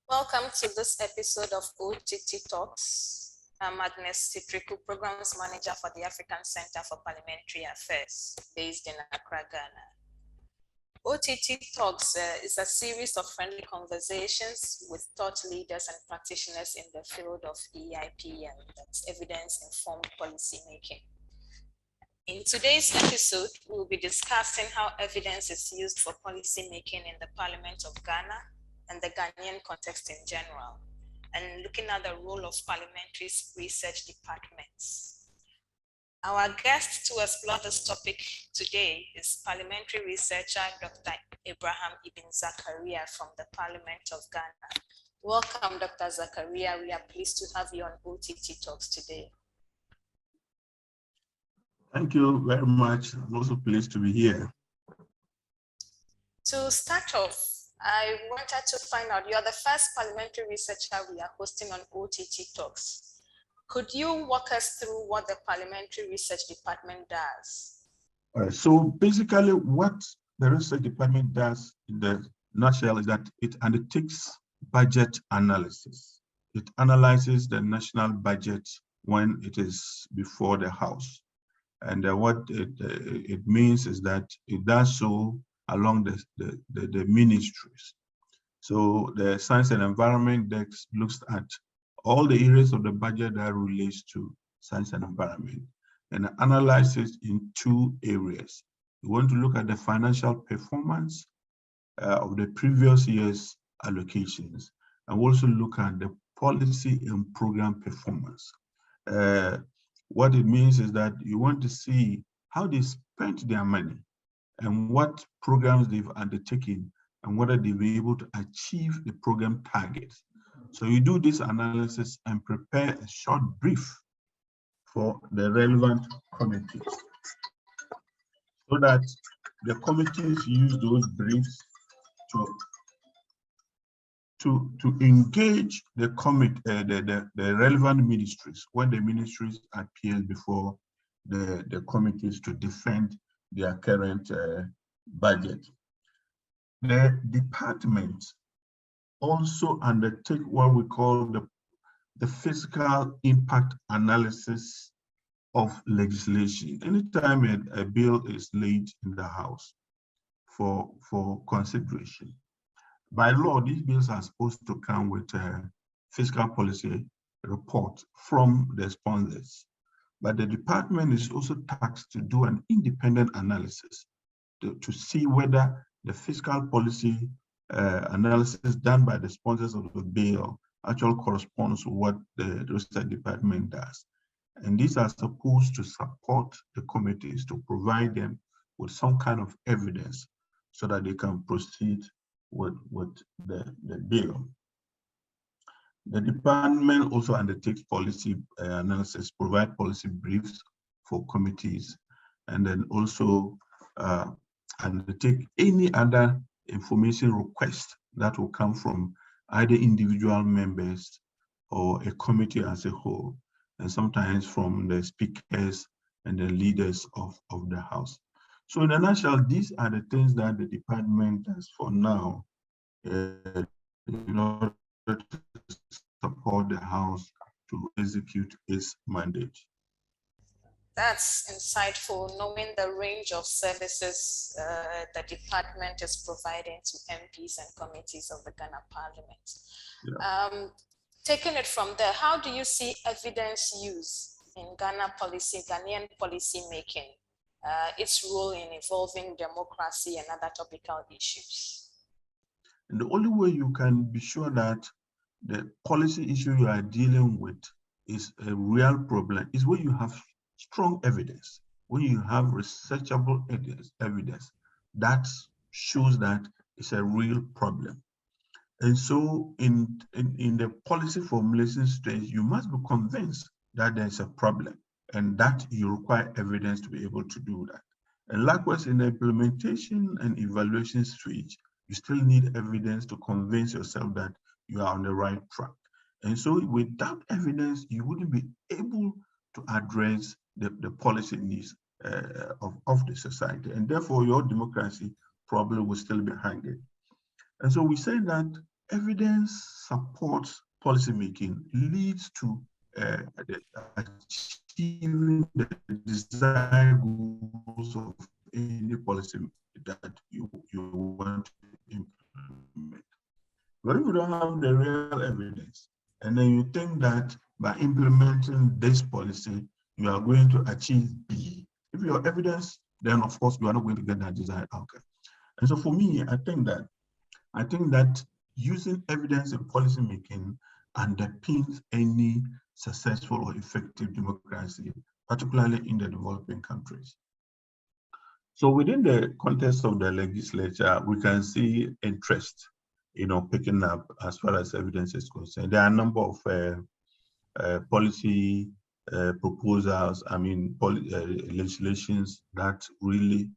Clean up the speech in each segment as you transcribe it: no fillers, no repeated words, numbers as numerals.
Welcome to this episode of OTT Talks. I'm Agnes Citriku, Programs Manager for the African Center for Parliamentary Affairs, based in Accra, Ghana. OTT Talks is a series of friendly conversations with thought leaders and practitioners in the field of EIP, and that's evidence-informed policymaking. In today's episode, we'll be discussing how evidence is used for policymaking in the Parliament of Ghana and the Ghanaian context in general, and looking at the role of parliamentary research departments. Our guest to explore this topic today is parliamentary researcher Dr. Abraham Ibn Zackaria from the Parliament of Ghana. Welcome, Dr. Zackaria. We are pleased to have you on OTT Talks today. Thank you very much. I'm also pleased to be here. To start off, I wanted to find out, you're the first parliamentary researcher we are hosting on OTT Talks. Could you walk us through what the Parliamentary Research Department does? All right, so basically what the research department does in the nutshell is that it undertakes budget analysis. It analyzes the national budget when it is before the House. And what it means is that it does so along the ministries. So the Science and Environment Desk looks at all the areas of the budget that relates to science and environment and analyzes in two areas. We want to look at the financial performance of the previous year's allocations, and also look at the policy and program performance. What it means is that you want to see how they spent their money and what programs they've undertaken and whether they've been able to achieve the program targets. So you do this analysis and prepare a short brief for the relevant committees so that the committees use those briefs to engage the relevant ministries when the ministries appear before the committees to defend their current budget. The department also undertake what we call the fiscal impact analysis of legislation. Anytime a bill is laid in the House for consideration, by law, these bills are supposed to come with a fiscal policy report from the sponsors. But the department is also tasked to do an independent analysis to see whether the fiscal policy analysis done by the sponsors of the bill actually corresponds to what the research department does. And these are supposed to support the committees to provide them with some kind of evidence so that they can proceed with the bill. The department also undertakes policy analysis, provide policy briefs for committees, and then also undertake any other information request that will come from either individual members or a committee as a whole, and sometimes from the speakers and the leaders of the House. So in a nutshell, these are the things that the department does for now in order to support the House to execute its mandate. That's insightful, knowing the range of services the department is providing to MPs and committees of the Ghana Parliament. Yeah. Taking it from there, how do you see evidence use in Ghanaian policy making, its role in evolving democracy and other topical issues? And the only way you can be sure that the policy issue you are dealing with is a real problem is when you have strong evidence, when you have researchable evidence that shows that it's a real problem. And so in the policy formulation stage, you must be convinced that there's a problem and that you require evidence to be able to do that. And likewise, in the implementation and evaluation stage, you still need evidence to convince yourself that you are on the right track. And so without evidence, you wouldn't be able to address the policy needs of the society. And therefore, your democracy probably will still be hanging. And so we say that evidence supports policymaking, leads to achieving the desired goals of any policy that you want to implement. But if you don't have the real evidence, and then you think that by implementing this policy, you are going to achieve B. If you have evidence, then of course you are not going to get that desired outcome. And so for me, I think that using evidence in policymaking underpins any successful or effective democracy, particularly in the developing countries. So within the context of the legislature, we can see interest, picking up as far as evidence is concerned. There are a number of policy proposals, legislations that really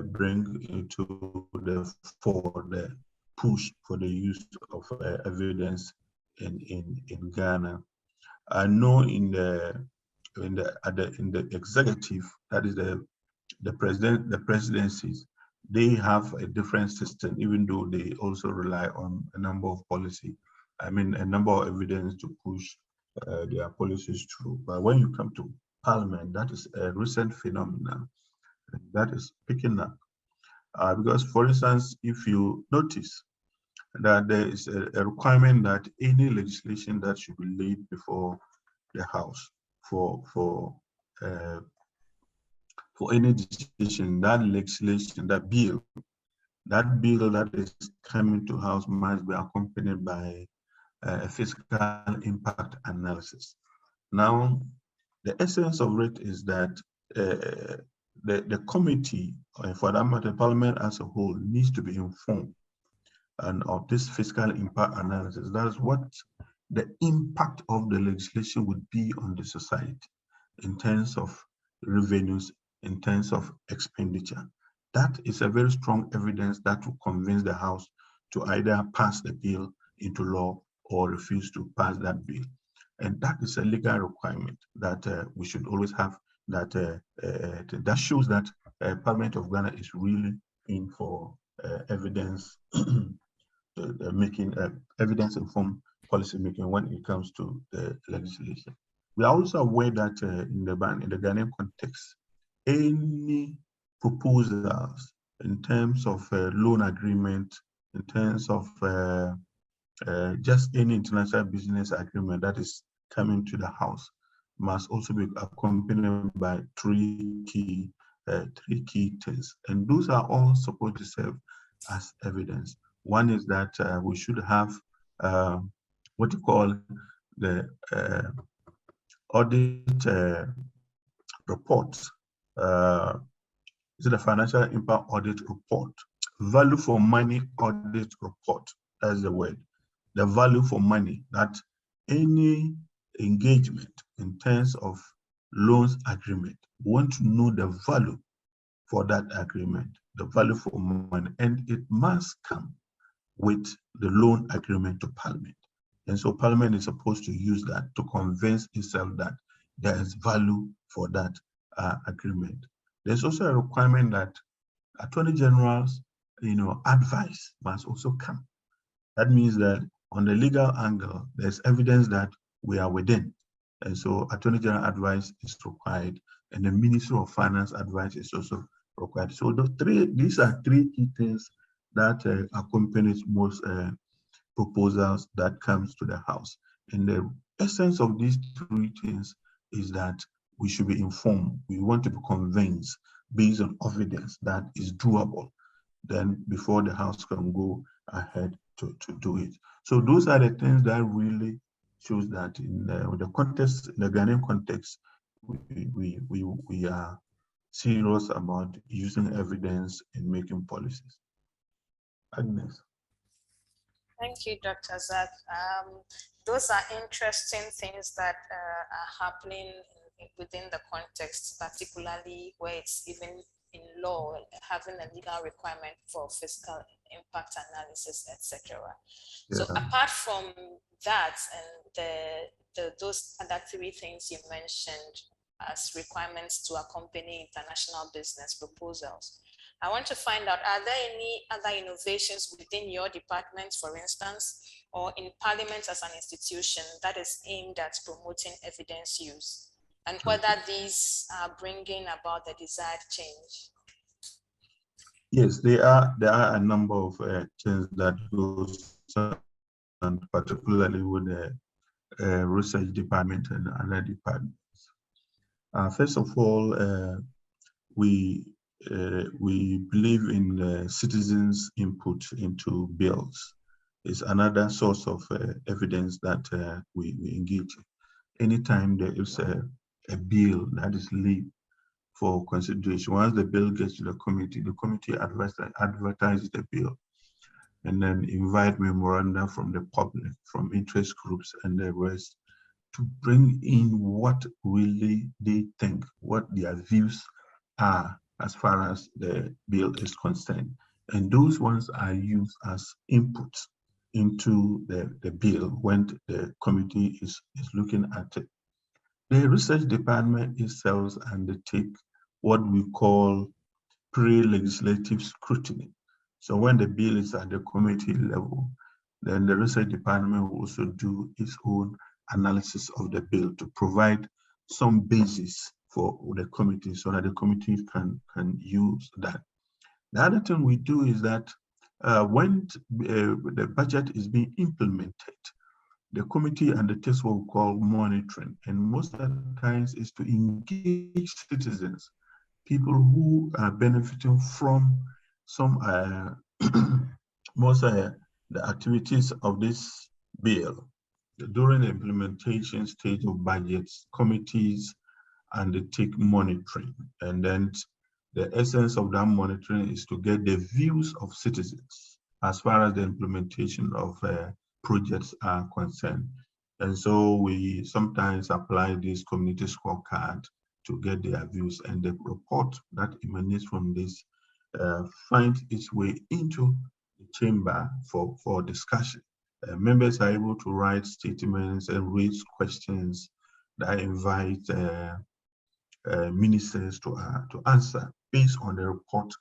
bring into the fore the push for the use of evidence in Ghana. I know in the executive, that is the presidencies, they have a different system, even though they also rely on a number of policy, a number of evidence to push their policies through. But when you come to Parliament, that is a recent phenomenon that is picking up. Because, for instance, if you notice that there is a requirement that any legislation that should be laid before the House for any decision, that legislation, that bill that is coming to House must be accompanied by a fiscal impact analysis. Now, the essence of it is that the committee, for that matter, Parliament as a whole, needs to be informed and of this fiscal impact analysis. That is what the impact of the legislation would be on the society in terms of revenues, in terms of expenditure. That is a very strong evidence that will convince the House to either pass the bill into law or refuse to pass that bill. And that is a legal requirement that we should always have, that shows that Parliament of Ghana is really in for evidence making, evidence-informed policy making when it comes to the legislation. We are also aware that in the Ghanaian context, any proposals in terms of loan agreement, in terms of just any international business agreement that is coming to the House must also be accompanied by three key things. And those are all supposed to serve as evidence. One is that we should have what you call the audit report. Is it a financial impact audit report? Value for money audit report. That's the word. The value for money, that any engagement in terms of loans agreement, we want to know the value for that agreement, the value for money, and it must come with the loan agreement to Parliament. And so Parliament is supposed to use that to convince itself that there is value for that agreement. There's also a requirement that Attorney General's advice must also come. That means that on the legal angle, there's evidence that we are within. And so Attorney General advice is required, and the Ministry of Finance advice is also required. So these are three key things that accompanies most proposals that comes to the House. And the essence of these three things is that we should be informed. We want to be convinced based on evidence that is doable. Then before the House can go ahead to do it. So those are the things that really shows that in the context, in the Ghanaian context, we are serious about using evidence in making policies. Agnes. Thank you, Dr. Zach. Those are interesting things that are happening within the context, particularly where it's even in law, having a legal requirement for fiscal impact analysis, etc. So apart from that and those other three things you mentioned as requirements to accompany international business proposals, I want to find out, are there any other innovations within your department, for instance, or in Parliament as an institution that is aimed at promoting evidence use, and whether these are bringing about the desired change? Yes, there are a number of changes that goes on, particularly with the research department and other departments. First of all, we believe in citizens' input into bills. It's another source of evidence that we engage in. Anytime there is a bill that is laid for consideration, once the bill gets to the committee advertises the bill and then invite memoranda from the public, from interest groups and the rest, to bring in what really they think, what their views are as far as the bill is concerned. And those ones are used as input into the bill when the committee is looking at it. The research department itself undertake what we call pre-legislative scrutiny. So when the bill is at the committee level, then the research department will also do its own analysis of the bill to provide some basis for the committee so that the committee can use that. The other thing we do is that when the budget is being implemented, the committee undertakes what we call monitoring, and most of the times is to engage citizens, people who are benefiting from some the activities of this bill. During the implementation stage of budgets, committees undertake monitoring, and then the essence of that monitoring is to get the views of citizens as far as the implementation of projects are concerned. And so we sometimes apply this community scorecard to get their views, and the report that emanates from this finds its way into the chamber for discussion. Members are able to write statements and raise questions that invite ministers to answer based on the report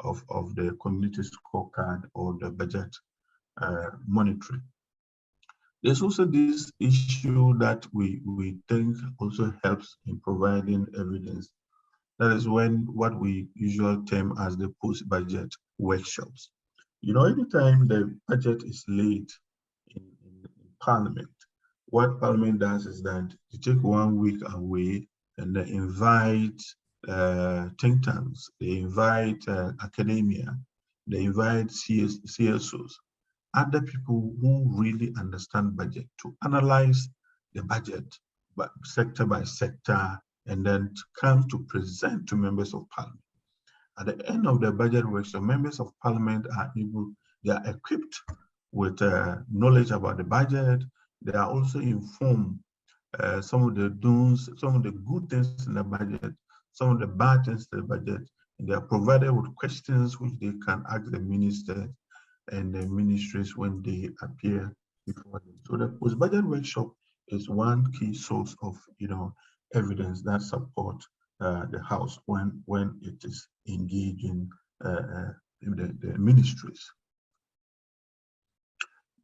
of the community scorecard or the budget monitoring. There's also this issue that we think also helps in providing evidence. That is when what we usually term as the post-budget workshops. You know, anytime the budget is laid in Parliament, what Parliament does is that you take 1 week away and they invite think tanks, they invite academia, they invite CSOs, other people who really understand budget to analyze the budget sector by sector and then come to present to members of Parliament. At the end of the budget workshop, members of Parliament they are equipped with knowledge about the budget. They are also informed some of the do's, some of the good things in the budget, some of the bad things in the budget. And they are provided with questions which they can ask the ministers and the ministries when they appear before them. So the post-budget workshop is one key source of evidence that support the House when it is engaging the ministries.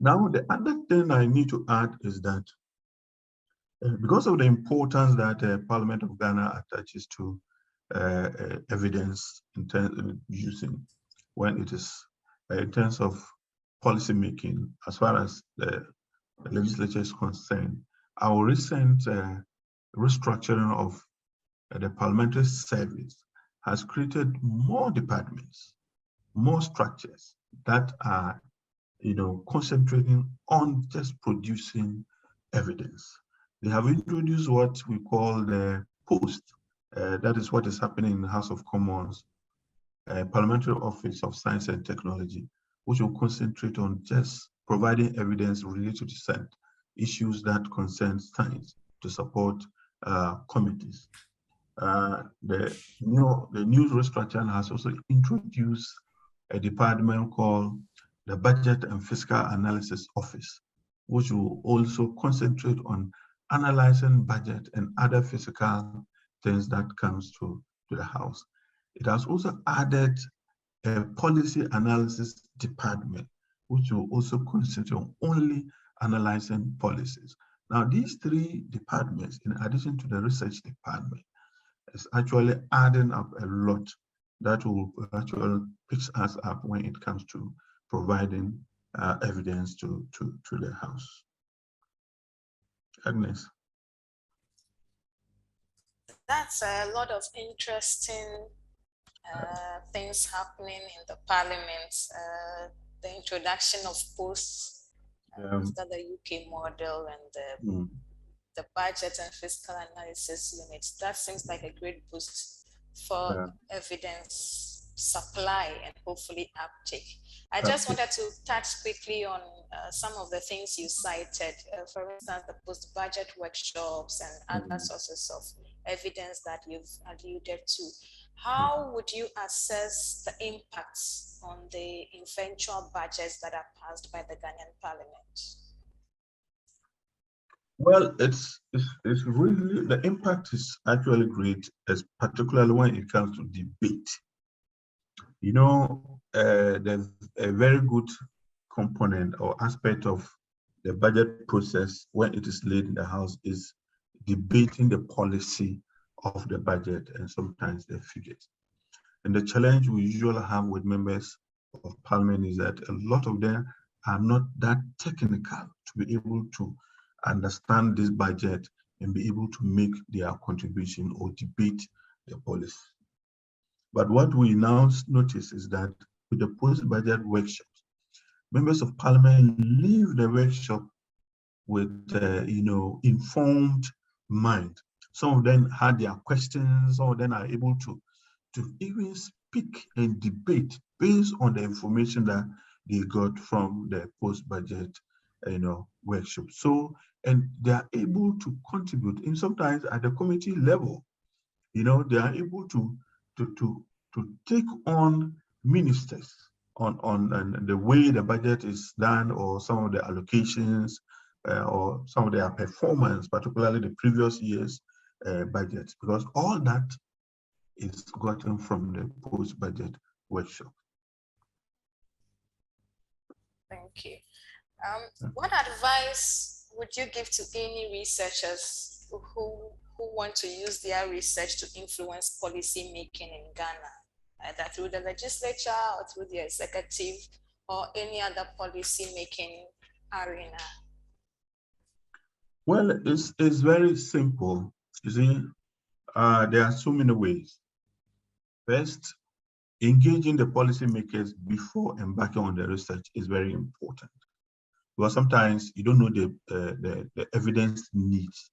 Now, the other thing I need to add is that because of the importance that Parliament of Ghana attaches to evidence in terms of using when it is in terms of policy making, as far as the legislature is concerned, our recent restructuring of the parliamentary service has created more departments, more structures that are, concentrating on just producing evidence. They have introduced what we call the post. That is what is happening in the House of Commons, Parliamentary Office of Science and Technology, which will concentrate on just providing evidence related to certain issues that concern science to support committees. The new restructuring has also introduced a department called the Budget and Fiscal Analysis Office, which will also concentrate on analyzing budget and other fiscal things that comes to the House. It has also added a policy analysis department, which will also concentrate on only analyzing policies. Now, these three departments, in addition to the research department, is actually adding up a lot that will actually pick us up when it comes to providing evidence to the House. Agnes. That's a lot of interesting things happening in the Parliament. The introduction of posts after the UK model and the budget and fiscal analysis units. That seems like a great boost for evidence supply and hopefully uptake. I just wanted to touch quickly on some of the things you cited. For instance, the post-budget workshops and other sources of evidence that you've alluded to. How would you assess the impacts on the eventual budgets that are passed by the Ghanaian Parliament? Well, it's really, the impact is actually great, as particularly when it comes to debate. You know, there's a very good component or aspect of the budget process when it is laid in the House is debating the policy of the budget and sometimes the figures. And the challenge we usually have with members of Parliament is that a lot of them are not that technical to be able to understand this budget and be able to make their contribution or debate the policy. But what we now notice is that with the post-budget workshops, members of Parliament leave the workshop with informed mind. Some of them had their questions, some of them are able to even speak and debate based on the information that they got from the post-budget workshop. So, and they are able to contribute, and sometimes at the committee level, they are able to take on ministers on the way the budget is done, or some of the allocations, or some of their performance, particularly the previous year's budget, because all that is gotten from the post-budget workshop. Thank you. What advice would you give to any researchers who want to use their research to influence policy making in Ghana, either through the legislature or through the executive or any other policy making arena? Well, it's very simple. You see, there are so many ways. First, engaging the policymakers before embarking on the research is very important, because sometimes you don't know the evidence needs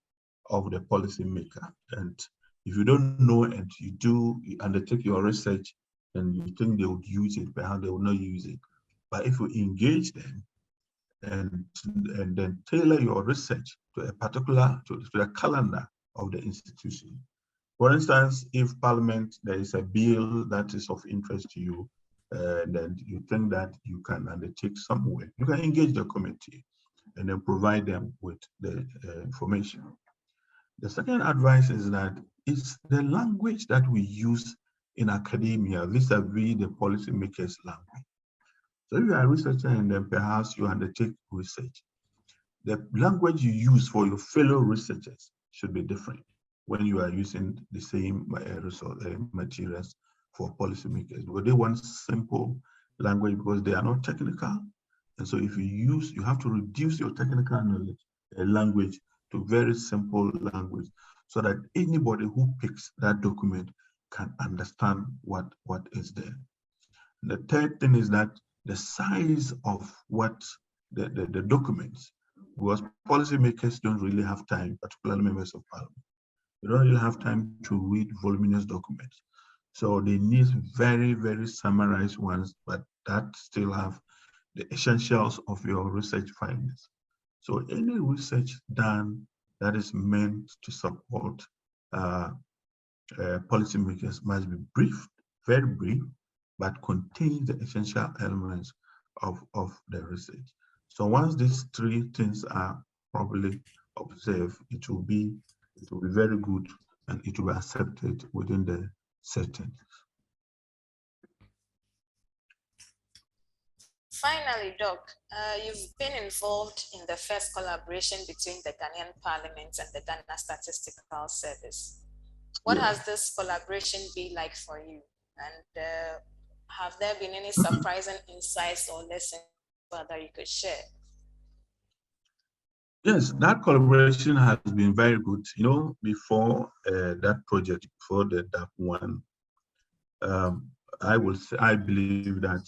of the policymaker, and if you don't know and you undertake your research and you think they would use it, perhaps they will not use it. But if you engage them and then tailor your research to a particular to the calendar of the institution. For instance, if Parliament, there is a bill that is of interest to you, then you think that you can undertake some work, you can engage the committee and then provide them with the information. The second advice is that it's the language that we use in academia vis-a-vis the policymakers' language. So if you are a researcher and then perhaps you undertake research, the language you use for your fellow researchers should be different when you are using the same materials for policymakers, because they want simple language because they are not technical. And so if you have to reduce your technical knowledge, language to very simple language, so that anybody who picks that document can understand what is there. The third thing is that the size of what the documents, because policymakers don't really have time, particularly members of Parliament. They don't really have time to read voluminous documents. So they need very, very summarized ones, but that still have the essentials of your research findings. So any research done that is meant to support policymakers must be brief, very brief, but contain the essential elements of the research. So once these three things are properly observed, it will be very good and it will be accepted within the settings. finally, Doc, you've been involved in the first collaboration between the Ghanaian Parliament and the Ghana Statistical Service. What Yeah. has this collaboration been like for you? And have there been any surprising insights or lessons that you could share? Yes, that collaboration has been very good. You know, before that project, before the DAP one, I believe that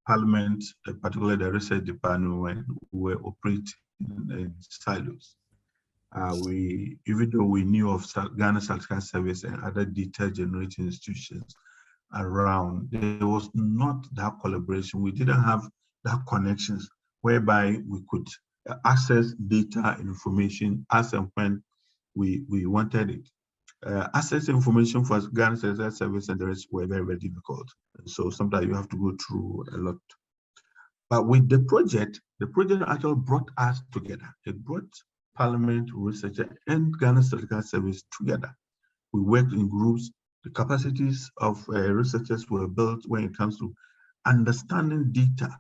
Parliament, particularly the research department, when we were operating in silos. Even though we knew of Ghana Statistical Service and other data generating institutions around, there was not that collaboration. We didn't have that connections whereby we could access data and information as and when we wanted it. Access information for Ghana Statistical Service and the rest were very, very difficult. So sometimes you have to go through a lot. But with the project actually brought us together. It brought Parliament, researcher, and Ghana Statistical Service together. We worked in groups. The capacities of researchers were built when it comes to understanding data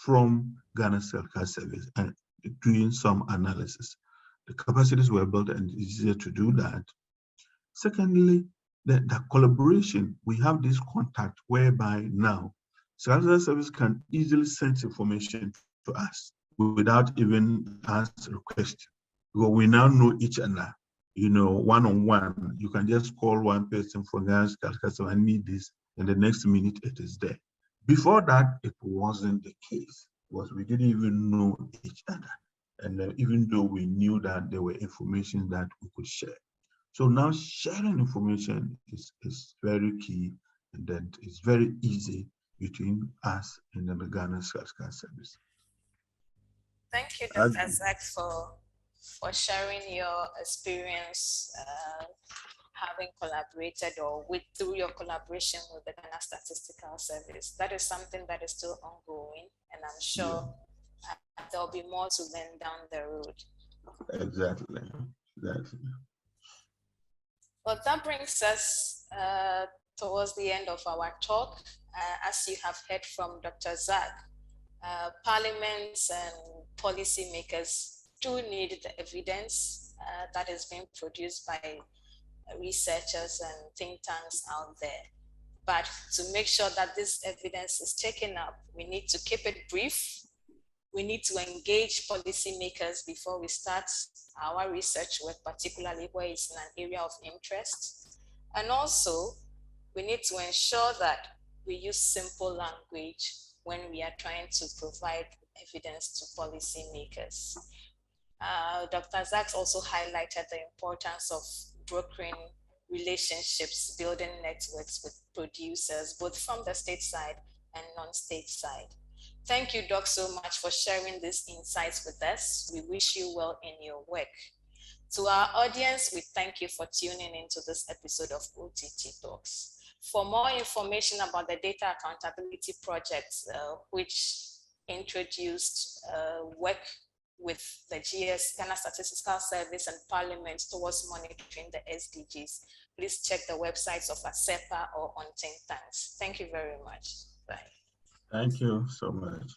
from Ghana Statistical Service and doing some analysis. The capacities were built and it's easier to do that. Secondly, the collaboration, we have this contact whereby now Statistical Service can easily send information to us without even us requesting. Because we now know each other, you know, one-on-one. You can just call one person from Ghana Statistical Service, I need this, and the next minute it is there. Before that, it wasn't the case, because we didn't even know each other. And even though we knew that there were information that we could share. So now sharing information is very key, and then it's very easy between us and the Ghana Statistical Service. Thank you, Dr. Zach, for sharing your experience having collaborated or through your collaboration with the Ghana Statistical Service. That is something that is still ongoing, and I'm sure there'll be more to learn down the road. Exactly. Well, that brings us towards the end of our talk. As you have heard from Dr. Zach, parliaments and policymakers do need the evidence that is being produced by researchers and think tanks out there. But to make sure that this evidence is taken up, we need to keep it brief. We need to engage policymakers before we start our research work, particularly where it's in an area of interest. And also, we need to ensure that we use simple language when we are trying to provide evidence to policymakers. Dr. Zach also highlighted the importance of brokering relationships, building networks with producers, both from the state side and non-state side. Thank you, Doc, so much for sharing these insights with us. We wish you well in your work. To our audience, we thank you for tuning into this episode of OTT Talks. For more information about the Data Accountability Project, which introduced work with the Ghana Statistical Service and Parliament towards monitoring the SDGs, please check the websites of ASEPA or on think tanks. Thank you very much. Bye. Thank you so much.